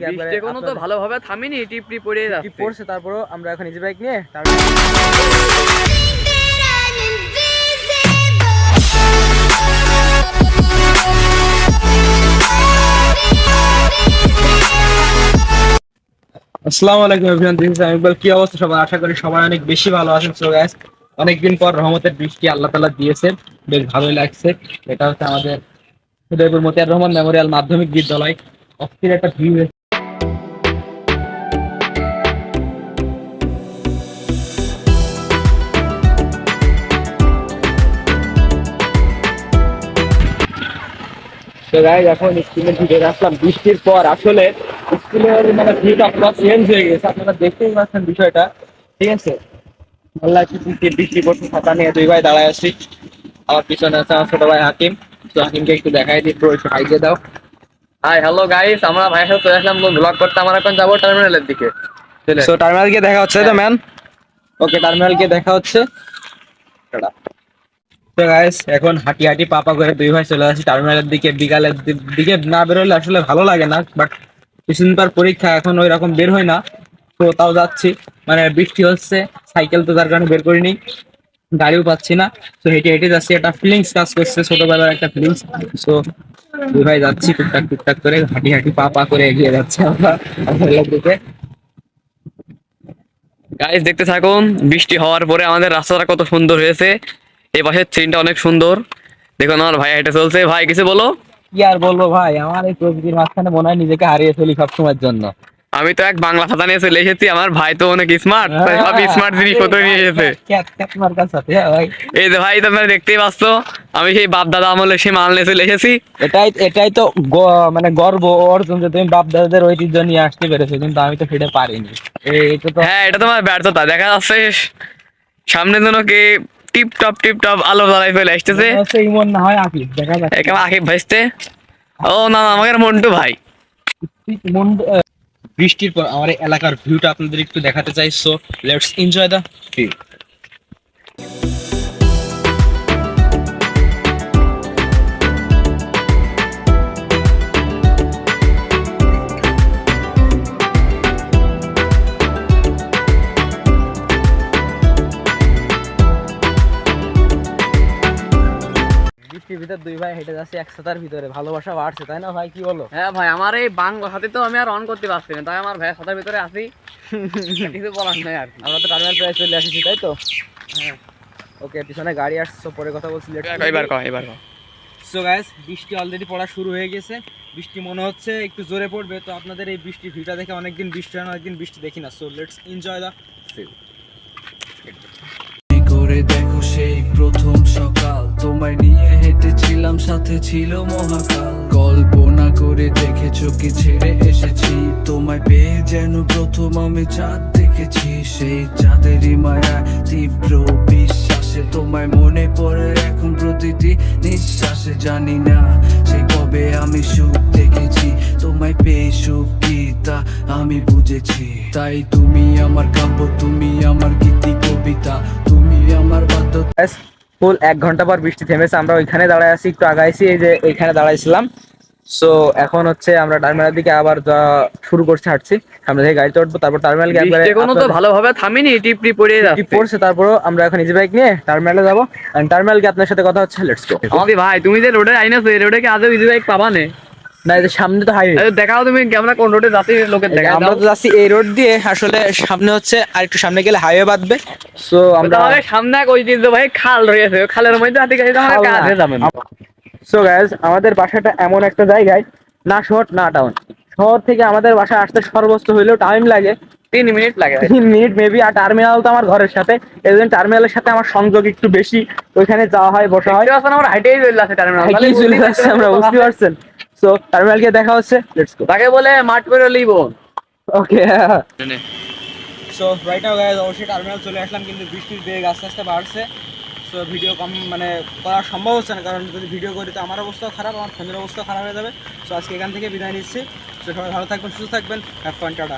কি একবারে এখনো তো ভালোভাবে থামিনি, টিপটি পড়ে যাচ্ছে, টিপ পড়ছে। তারপরও আমরা এখন ইজি বাইক নিয়ে আসসালামু আলাইকুম এভরিওয়ান, দিস ইজ আমি ইকবাল। কি অবস্থা সবার? আশা করি সবাই অনেক বেশি ভালো আছেন। সো গাইস, অনেকদিন পর রহমতের বৃষ্টি আল্লাহ তাআলা দিয়েছে, বেশ ভালোই লাগছে। এটা হচ্ছে আমাদের উদয়পুর মতিয়ার রহমান মেমোরিয়াল মাধ্যমিক বিদ্যালয়। অস্থির একটা ভিউ। তো গাইস, এখন স্কুলের ভিতরে আসলাম বৃষ্টির পর। আসলে স্কুলের মানে ভিউটা পুরো চেঞ্জ হয়ে গেছে, আপনারা দেখতেই পাচ্ছেন বিষয়টা। ঠিক আছে, আল্লাহ কি বৃষ্টি পড়ছে, ছাতা নিয়ে দুই ভাই দাঁড়ায় আছি। আমার পিছনে আছে আমার ছোট ভাই হাকিম। তো হাকিমকে একটু দেখাই দিই, একটু হাই দিয়ে দাও। হাই, হ্যালো গাইস, আমরা ভাইয়ের সাথে চলে আসলাম ব্লগ করতে। আমরা এখন যাবো টার্মিনালের দিকে। সো টার্মিনাল গিয়ে দেখা হচ্ছে তো ম্যান। ওকে, টার্মিনাল গিয়ে দেখা হচ্ছে। তো গাইস, এখন হাঁটি হাঁটি পাপা করে দুই ভাই চলে আসি টার্মিনালের দিকে। বিকালের দিকে না বেরোলে আসলে ভালো লাগে না, বাট কিছুদিন পর পরীক্ষা, এখন ওই রকম বের হয় না। তো তাও যাচ্ছি, মানে বৃষ্টি হচ্ছে, সাইকেল তো তার কারণে বের করিনি, গাড়িও পাচ্ছি না। তো হেঁটে হেঁটে যাচ্ছি, একটা ফিলিংস কাজ করছে, ছোটবেলার একটা ফিলিংস। তো দুই ভাই যাচ্ছি টুকটাক টুকটাক করে, হাঁটি হাঁটি পা পা করে এগিয়ে যাচ্ছে আমরা দিকে। গাইস দেখতে থাকুন, বৃষ্টি হওয়ার পরে আমাদের রাস্তাটা কত সুন্দর হয়েছে। এই পাশের সিনটা অনেক সুন্দর। দেখুন আমার ভাই হেঁটে চলছে। ভাই কিছু বলো। কি আর বলবো ভাই, আমার এই প্রকৃতির মাঝখানে মনে হয় নিজেকে হারিয়ে ফেলি সবসময়ের জন্য। আমি তো এক বাংলা খাতা নিয়ে চলে এসেছি, আমার ভাই তো অনেক স্মার্ট, সব স্মার্ট জিনিসপত্র নিয়ে এসেছে। এই যে ভাই তোমরা দেখতেই পাচ্ছ, আমি সেই বাপ দাদা আমলে সেই মাল নিয়ে চলে এসেছি। এটাই তো মানে গর্ব অর্জন যে তুমি বাপ দাদাদের ঐতিহ্য নিয়ে আসতে পেরেছো, কিন্তু আমি তো সেটা পারিনি। হ্যাঁ, এটা তোমার ব্যর্থতা। দেখা যাচ্ছে সামনে যেন কি টিপ টপ আলো জ্বালাই ফেলে আসতেছে। ইমন না হয় আকিব, দেখা যাচ্ছে একেবারে আকিব ভাইস্তে। ও না, আমাদের মন্টু ভাই। বৃষ্টির পর আমার এলাকার ভিউটা আপনাদের একটু দেখাতে চাই। So let's enjoy the view. বৃষ্টির ভিতর দুই ভাই হেঁটে যাচ্ছে একসাথের ভিতরে, ভালোবাসা বাড়ছে, তাই না ভাই? কি বলো? হ্যাঁ ভাই, আমার এই বাংলা হাতে তো আমি আর অন করতে পারছি না, তাই আমার ভাইয়ের সাথে ভিতরে আসি। কিছু বলার নাই আর কি। আমরা তো টার্মিনাল প্রায় চলে আসছি, তাই তো? হ্যাঁ। ওকে, পিছনে গাড়ি আসছে, পরে কথা বলছি। এবার সো গাইস, বৃষ্টি অলরেডি পড়া শুরু হয়ে গেছে। বৃষ্টি মনে হচ্ছে একটু জোরে পড়বে। তো আপনাদের এই বৃষ্টির ভিউটা দেখে অনেকদিন বৃষ্টি হয় না, অনেকদিন বৃষ্টি দেখি না। So let's enjoy the view. করে দেখো সেই প্রথম সকাল, তোমায় নিয়ে হেঁটেছিলাম, সাথে ছিল মহাকাল। কল্পনা করে দেখেছো কি ছেড়ে এসেছি, তোমায় পেয়ে যেন প্রথম আমি চাঁদ দেখেছি। সেই চাঁদেরই মায়া তীব্র বিশ্বাসে তোমায় মনে পড়ে এখন প্রতিটি নিঃশ্বাসে। জানি না সেই কবে আমি সুখ দেখেছি, তোমায় পেয়ে সুখ কি তা আমি বুঝেছি। তাই তুমি আমার কাব্য, তুমি আমার গীতি কবিতা, তুমি আমার বাদ্য। ফুল 1 ঘন্টা পর বৃষ্টি থেমেছে। আমরা ওইখানে দাঁড়ায় আছি, একটু আগাইছি, এই যে এইখানে দাঁড়াইছিলাম। সো এখন হচ্ছে আমরা টার্মিনালের দিকে আবার শুরু করছি, হাঁটছি। সামনে থেকে গাড়িতে উঠবো, তারপর টার্মিনাল গিয়ে একবারে এখনো তো ভালোভাবে থামিনি, টিপটি পড়ে যাচ্ছে, টিপ পড়ছে। তারপরও আমরা এখন ইজি বাইক নিয়ে টার্মিনালে যাবো। টার্মিনাল গিয়ে আপনার সাথে কথা হচ্ছে। Let's go. আমাদের ভাই, তুমি যে রোডে আইনাছো, এই রোডে কি আদৌ ইজি বাইক পাবা না? না, এই সামনে তো হাইওয়ে। দেখাও তুমি আমরা কোন রোডে যাচ্ছি, লোকের দেখাও। আমরা তো যাচ্ছি এই রোড দিয়ে, আসলে সামনে হচ্ছে আর একটু সামনে গেলে হাইওয়ে বাঁধবে। সো আমরা সামনে এক ঐতিহ্যবাহী খাল রয়েছে, খালের মধ্যে হাতি গাড়ি কাজে যাবেন। সো গাইস, আমাদের বাসাটা এমন একটা জায়গায়, না শহর না টাউন। শহর থেকে আমাদের বাসা আসতে সর্বোচ্চ হইলেও টাইম লাগে 3 মিনিট লাগে, 3 মিনিট মেবি। আর টার্মিনাল তো আমার ঘরের সাথে, এই জন্য টার্মিনালের সাথে আমার সংযোগ একটু বেশি। ওইখানে যাওয়া হয়, বসা হয়। আমরা হাইটেই চলে আসছে টার্মিনাল, চলে যাচ্ছে, আমরা বুঝতে পারছেন। সো টার্মিনাল গিয়ে দেখা হচ্ছে। Let's go. তাকে বলে মাঠ করে লিব। ওকে। সো রাইট নাও গাইস, অবশ্যই টার্মিনাল চলে আসলাম, কিন্তু বৃষ্টির বেগ আস্তে আস্তে বাড়ছে। সো ভিডিও কম মানে করা সম্ভব হচ্ছে না, কারণ যদি ভিডিও করি তো আমার অবস্থাও খারাপ, আমার ফোনের অবস্থাও খারাপ হয়ে যাবে। সো আজকে এখান থেকে বিদায় নিচ্ছি। সো সবাই ভালো থাকবেন, সুস্থ থাকবেন, হ্যাভ ফান, টাটা।